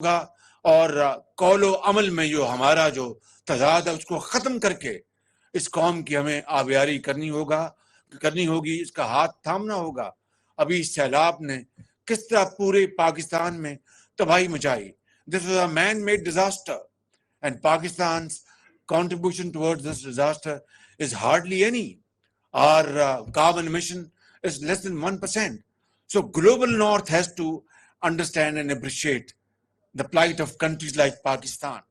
ہوگا اور قول و عمل میں جو ہمارا جو تضاد ہے اس کو ختم کر کے اس قوم کی ہمیں آبیاری کرنی ہوگی، اس کا ہاتھ تھامنا ہوگا۔ ابھی سیلاب نے کس طرح پورے پاکستان میں تباہی مچائی. This was a man-made disaster, and Pakistan's contribution towards this disaster is hardly any. Our carbon emission is less than 1%. So global North has to understand and appreciate the plight of countries like Pakistan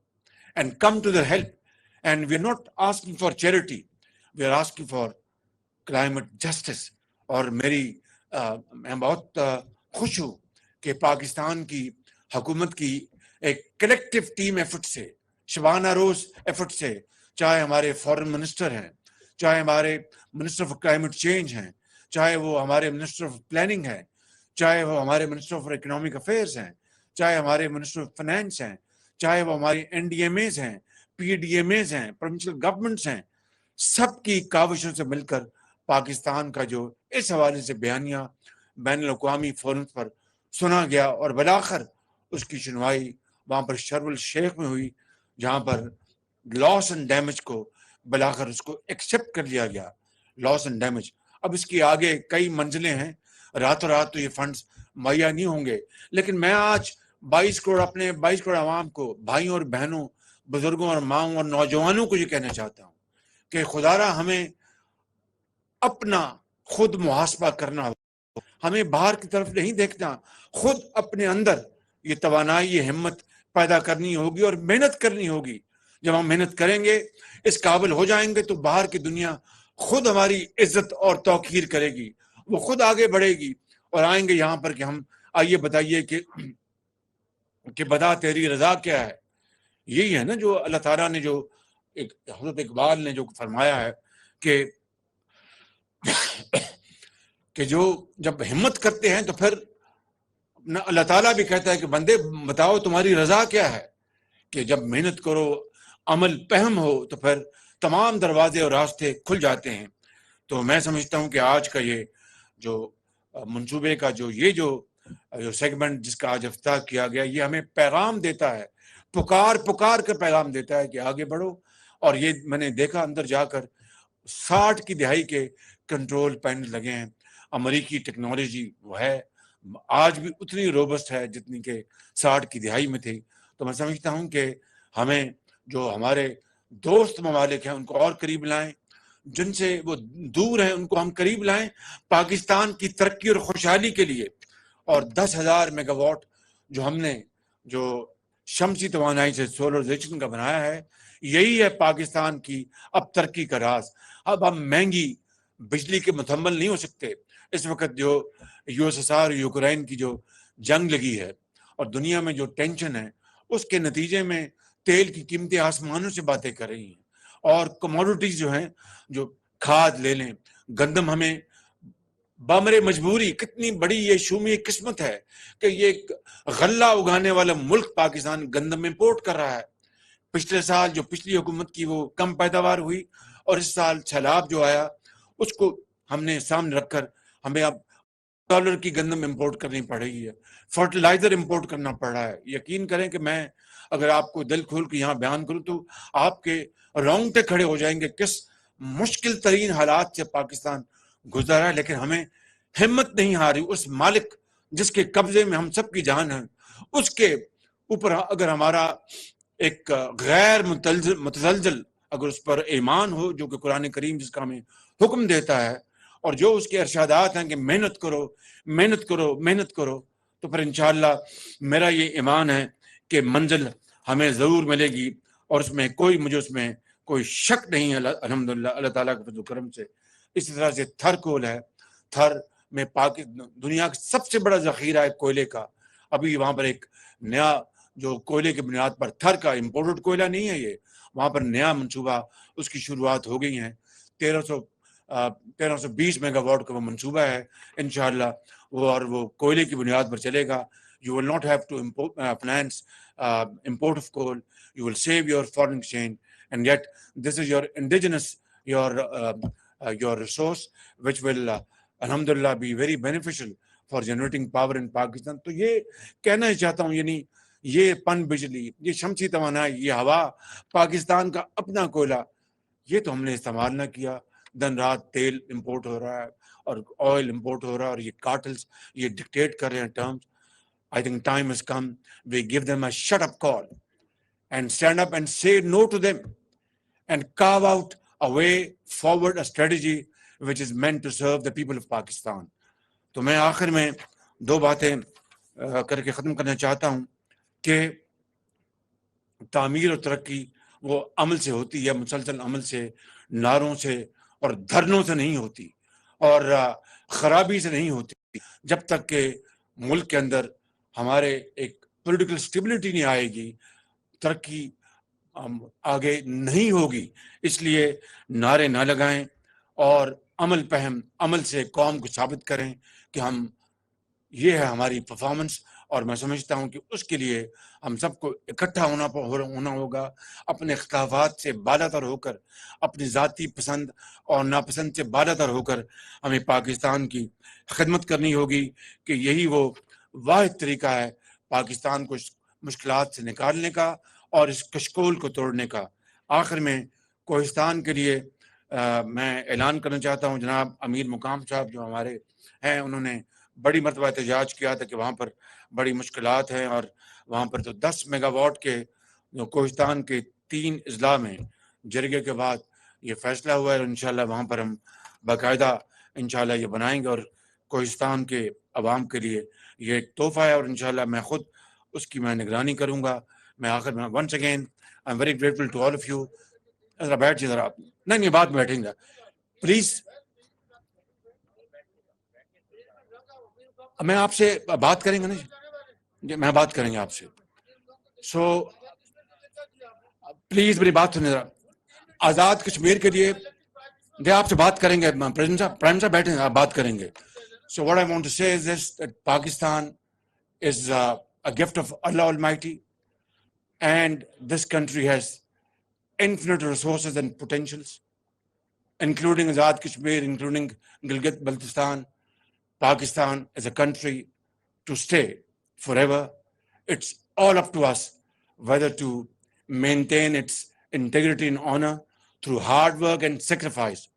and come to their help. And we're not asking for charity. We're asking for climate justice. اور میں بہت خوش ہوں کہ پاکستان کی حکومت کی ایک کلیکٹیو ٹیم ایفرٹ سے، شبانہ روز ایفرٹ سے، چاہے ہمارے فارن منسٹر ہیں، چاہے ہمارے منسٹر آف کلائمیٹ چینج ہیں، چاہے وہ ہمارے منسٹر آف پلاننگ ہیں، چاہے وہ ہمارے منسٹر آف اکنامک افیئرز ہیں، چاہے ہمارے منسٹر آف فائنینس ہیں، چاہے وہ ہماری NDMAs ہیں، PDMAs ہیں، پروونشل گورنمنٹس ہیں، سب کی کاوشوں سے مل کر پاکستان کا جو اس حوالے سے بیانیہ بین الاقوامی فورم پر سنا گیا اور بالآخر اس کی سنوائی وہاں پر شرم الشیخ میں ہوئی، جہاں پر لاس اینڈ ڈیمیج کو بالآخر اس کو ایکسیپٹ کر لیا گیا، لاس اینڈ ڈیمیج۔ اب اس کی آگے کئی منزلیں ہیں، راتوں رات تو یہ فنڈز مہیا نہیں ہوں گے، لیکن میں آج 22 کروڑ عوام کو، بھائیوں اور بہنوں، بزرگوں اور ماؤں اور نوجوانوں کو یہ کہنا چاہتا ہوں کہ خدارا ہمیں اپنا خود محاسبہ کرنا ہوگا، ہمیں باہر کی طرف نہیں دیکھنا، خود اپنے اندر یہ توانائی، یہ ہمت پیدا کرنی ہوگی اور محنت کرنی ہوگی۔ جب ہم محنت کریں گے، اس قابل ہو جائیں گے، تو باہر کی دنیا خود ہماری عزت اور توقیر کرے گی، وہ خود آگے بڑھے گی اور آئیں گے یہاں پر کہ ہم آئیے بتائیے کہ بتا تیری رضا کیا ہے۔ یہی ہے نا جو اللہ تعالیٰ نے، جو حضرت اقبال نے جو فرمایا ہے کہ جو جب ہمت کرتے ہیں تو پھر اللہ تعالیٰ بھی کہتا ہے کہ بندے بتاؤ تمہاری رضا کیا ہے، کہ جب محنت کرو، عمل پہم ہو، تو پھر تمام دروازے اور راستے کھل جاتے ہیں۔ تو میں سمجھتا ہوں کہ آج کا یہ جو منصوبے کا جو سیگمنٹ جس کا آج افتتاح کیا گیا، یہ ہمیں پیغام دیتا ہے، پکار کر پیغام دیتا ہے کہ آگے بڑھو۔ اور یہ میں نے دیکھا اندر جا کر 60 کی دہائی کے کنٹرول پینل لگے ہیں، امریکی ٹیکنالوجی وہ ہے، آج بھی اتنی روبسٹ ہے جتنی کہ 60 کی دہائی میں تھی۔ تو میں سمجھتا ہوں کہ ہمیں جو ہمارے دوست ممالک ہیں ان کو اور قریب لائیں، جن سے وہ دور ہیں ان کو ہم قریب لائیں پاکستان کی ترقی اور خوشحالی کے لیے۔ اور 10,000 میگا واٹ جو ہم نے جو شمسی توانائی سے سولرائزیشن کا بنایا ہے، یہی ہے پاکستان کی اب ترقی کا راز۔ اب ہم مہنگی بجلی کے متحمل نہیں ہو سکتے۔ اس وقت جو USSR اور یوکرین کی جو جنگ لگی ہے اور دنیا میں جو ٹینشن ہے، اس کے نتیجے میں تیل کی قیمتیں آسمانوں سے باتیں کر رہی ہیں، اور کموڈیٹیز جو ہیں، جو کھاد لے لیں، گندم، ہمیں بامر مجبوری، کتنی بڑی یہ شومی قسمت ہے کہ یہ غلہ اگانے والا ملک پاکستان گندم امپورٹ کر رہا ہے۔ پچھلے سال جو پچھلی حکومت کی وہ کم پیداوار ہوئی، اور اس سال سیلاب جو آیا اس کو ہم نے سامنے رکھ کر ہمیں اب ڈالر کی گندم امپورٹ کرنی پڑ رہی ہے، فرٹیلائزر امپورٹ کرنا پڑ رہا ہے۔ یقین کریں کہ میں اگر آپ کو دل کھول کے یہاں بیان کروں تو آپ کے رونگٹے کھڑے ہو جائیں گے، کس مشکل ترین حالات سے پاکستان گزر رہا ہے، لیکن ہمیں ہمت نہیں ہاری۔ اس مالک جس کے قبضے میں ہم سب کی جان ہے، اس کے اوپر اگر ہمارا ایک غیر متزلزل اگر اس پر ایمان ہو، جو کہ قرآن کریم جس کا ہمیں حکم دیتا ہے، اور جو اس کے ارشادات ہیں کہ محنت کرو محنت کرو محنت کرو، تو پھر انشاءاللہ میرا یہ ایمان ہے کہ منزل ہمیں ضرور ملے گی، اور مجھے اس میں کوئی شک نہیں ہے الحمدللہ اللہ تعالیٰ کے فضل و کرم سے۔ اسی طرح سے تھر کول ہے، تھر میں دنیا کا سب سے بڑا ذخیرہ ہے کوئلے کا۔ ابھی وہاں پر ایک نیا جو کوئلے کی بنیاد پر، تھر کا امپورٹڈ کوئلہ نہیں ہے یہ، وہاں پر نیا منصوبہ اس کی شروعات ہو گئی ہیں، 1320 میگا واٹ کا وہ منصوبہ ہے انشاءاللہ، اور وہ کوئلے کی بنیاد پر چلے گا۔ You will not have to finance import of coal. You will save your foreign exchange, and yet this is your indigenous, your resource, which will alhamdulillah be very beneficial for generating power in Pakistan. تو یہ کہنا ہی چاہتا ہوں، یعنی یہ پن بجلی، یہ شمسی توانائی، یہ ہوا، پاکستان کا اپنا کوئلہ، یہ تو ہم نے استعمال نہ کیا. دن رات تیل امپورٹ ہو رہا ہے اور آئل امپورٹ ہو رہا ہے، اور یہ کارٹلز یہ ڈکٹیٹ کر رہے ہیں terms. I think time has come. We give them a shut up call and stand up and say no to them and carve out a way forward, a strategy which is meant to serve the people of Pakistan. تو میں آخر میں دو باتیں کر کے ختم کرنا چاہتا ہوں کہ تعمیر اور ترقی وہ عمل سے ہوتی ہے، مسلسل عمل سے، نعروں سے اور دھرنوں سے نہیں ہوتی، اور خرابی سے نہیں ہوتی. جب تک کہ ملک کے اندر ہمارے ایک پولیٹیکل اسٹیبلٹی نہیں آئے گی، ترقی آگے نہیں ہوگی. اس لیے نعرے نہ لگائیں اور عمل پہم عمل سے قوم کو ثابت کریں کہ ہم، یہ ہے ہماری پرفارمنس. اور میں سمجھتا ہوں کہ اس کے لیے ہم سب کو اکٹھا ہونا ہوگا، اپنے اختلافات سے بالا تر ہو کر، اپنی ذاتی پسند اور ناپسند سے بالا تر ہو کر ہمیں پاکستان کی خدمت کرنی ہوگی، کہ یہی وہ واحد طریقہ ہے پاکستان کو مشکلات سے نکالنے کا اور اس کشکول کو توڑنے کا. آخر میں کوہستان کے لیے میں اعلان کرنا چاہتا ہوں، جناب امیر مقام صاحب جو ہمارے ہیں، انہوں نے بڑی مرتبہ احتجاج کیا تھا کہ وہاں پر بڑی مشکلات ہیں، اور وہاں پر تو 10 میگا واٹ کے کوہستان کے 3 اضلاع میں جرگے کے بعد یہ فیصلہ ہوا ہے. اور انشاءاللہ وہاں پر ہم باقاعدہ انشاءاللہ یہ بنائیں گے، اور کوہستان کے عوام کے لیے یہ ایک تحفہ ہے، اور انشاءاللہ میں خود اس کی میں نگرانی کروں گا. میں آخر میں once again I am very grateful to all of you. ذرا بیٹھ جائیے، ذرا آپ نہیں بعد میں بیٹھیں گے پلیز. میں آپ سے بات کریں گے نا، میں بات کریں گے آپ سے. سو پلیز میری بات سنیں ذرا. آزاد کشمیر کے لیے آپ سے بات کریں گے، پرائم صاحب بیٹھیں گے، آپ بات کریں گے. So what I want to say is this, that Pakistan is a gift of Allah Almighty, and this country has infinite resources and potentials, including Azad Kashmir, including Gilgit-Baltistan. Pakistan is a country to stay forever. It's all up to us whether to maintain its integrity and honor through hard work and sacrifice,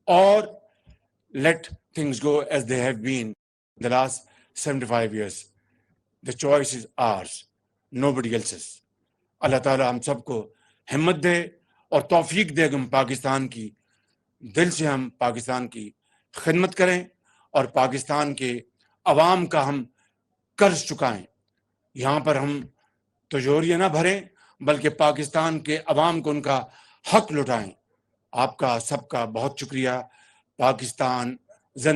or let things go as they have been the last 75 years. The choice is ours, nobody else's. اللہ تعالیٰ ہم سب کو ہمت دے اور توفیق دے کہ ہم پاکستان کی دل سے ہم پاکستان کی خدمت کریں اور پاکستان کے عوام کا ہم قرض چکائیں. یہاں پر ہم تجوریاں نہ بھریں بلکہ پاکستان کے عوام کو ان کا حق لوٹائیں. آپ کا سب کا بہت شکریہ. پاکستان